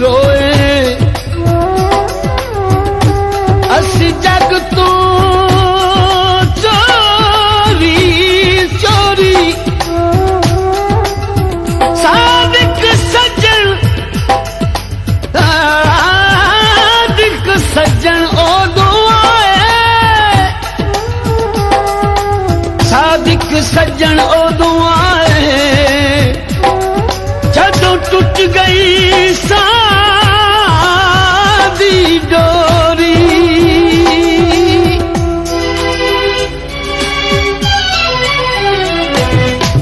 रोए असी जग तो चोरी चोरी सादिक सज्जन सादिक सज्जन ओदों आए सादिक सज्जन ओदों आए जदों टुट गई सादी डोरी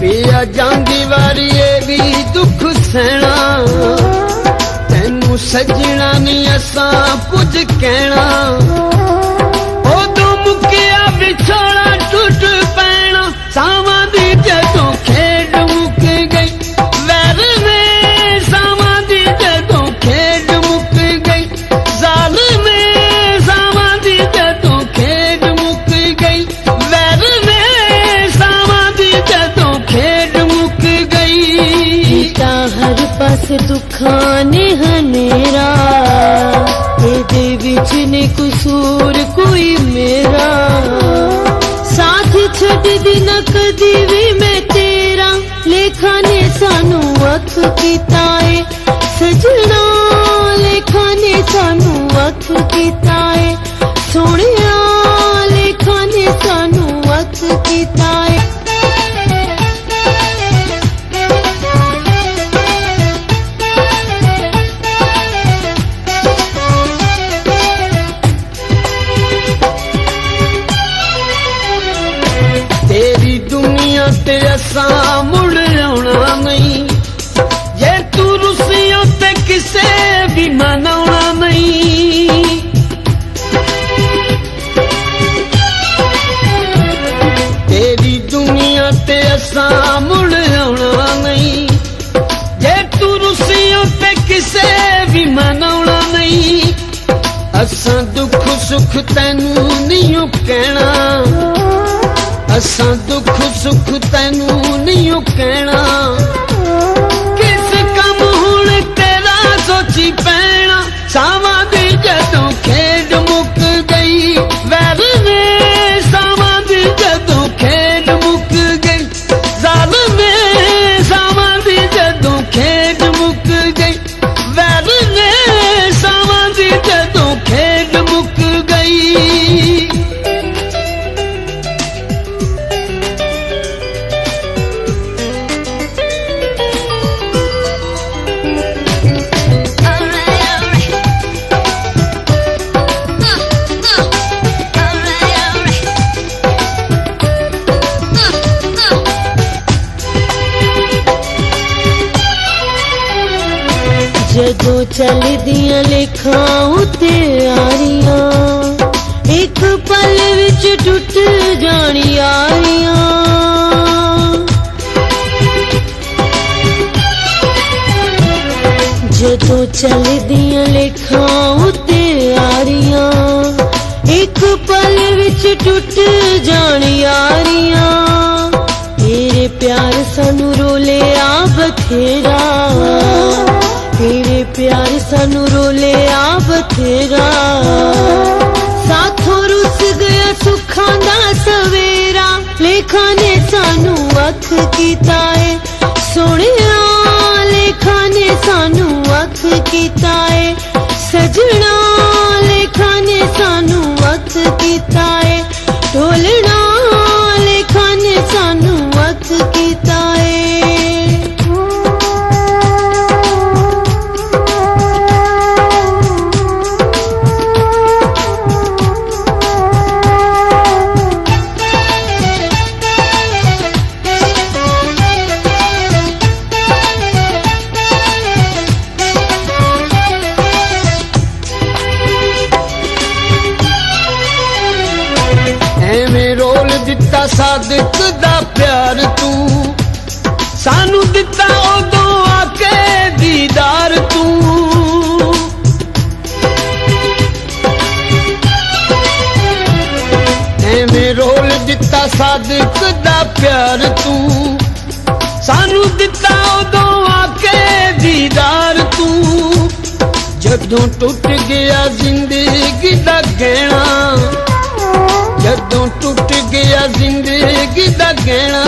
पिया जांदी वारी भी दुख सहना तैनू सजना नी असां कुछ कहना उदों मुकिया विछोड़ा टुट पैना सावां दी जदों खेड मुक गई वैर ने सावां दी जदों खेड मुक गई जालिम ने सावां दी जदों खेड मुक गई वैर ने सावां दी जदों खेड मुक गई हर पास दुखां ने हनेरा एदे विच ने कसूर कोई मेरा साथ छड़ दी न कदी भी मैं तेरा लेखा ने सानू अख कीता है सजना लेखा ने सानू अख कीता है सोहणिया लेखा ने सानू अख कीता है तेरी दुनिया ते असां मुड़ आउणा नहीं जे तू रुसियों ते किसे भी मनाउणा नहीं तेरी दुनिया ते असां मुड़ आउणा नहीं जे तू रुसियों ते किसे भी मनाउणा नहीं असां दुख सुख तैनू नहीं कहना असां दुख सुख तैनू नहीं कहना किस कम हुण तेरा सोची पैना सावां दी जदों खेड मुक गई वैर ने सावां दी जदों खेड मुक गई जालिम ने सावां दी जदों खेड मुक गई वैर ने सावां दी जदों खेड मुक गई जदों चलदियां लेखां उत्ते आरियां एक पल विच टुट जानी आरियां जदों चलदियां लेखां उत्ते आरियां एक पल विच टुट जानी आरियां तेरे प्यार सानू रोले आ बथेरा तेरे प्यार सानू रोले आ बथेरा साथों रुस गया सुखां दा सवेरा लेखा ने सानू अख कीता है सोहणिया लेखा ने सानू अख कीता है सजना लेखा ने सानू अख कीता है ढोलना लेखा ने सानू अख कीता है दिता सादिक दा प्यार तू सानू दिता उदों आके दीदार तू एवें रोल दिता सादिक दा प्यार तू सानू दिता उदों आके दीदार तू ਜਦੋਂ ਟੁੱਟ ਗਿਆ ਜ਼ਿੰਦਗੀ ਦਾ ਗਹਿਣਾ, ਜਦੋਂ ਟੁੱਟ ਗਿਆ ਜ਼ਿੰਦਗੀ ਦਾ ਗਹਿਣਾ,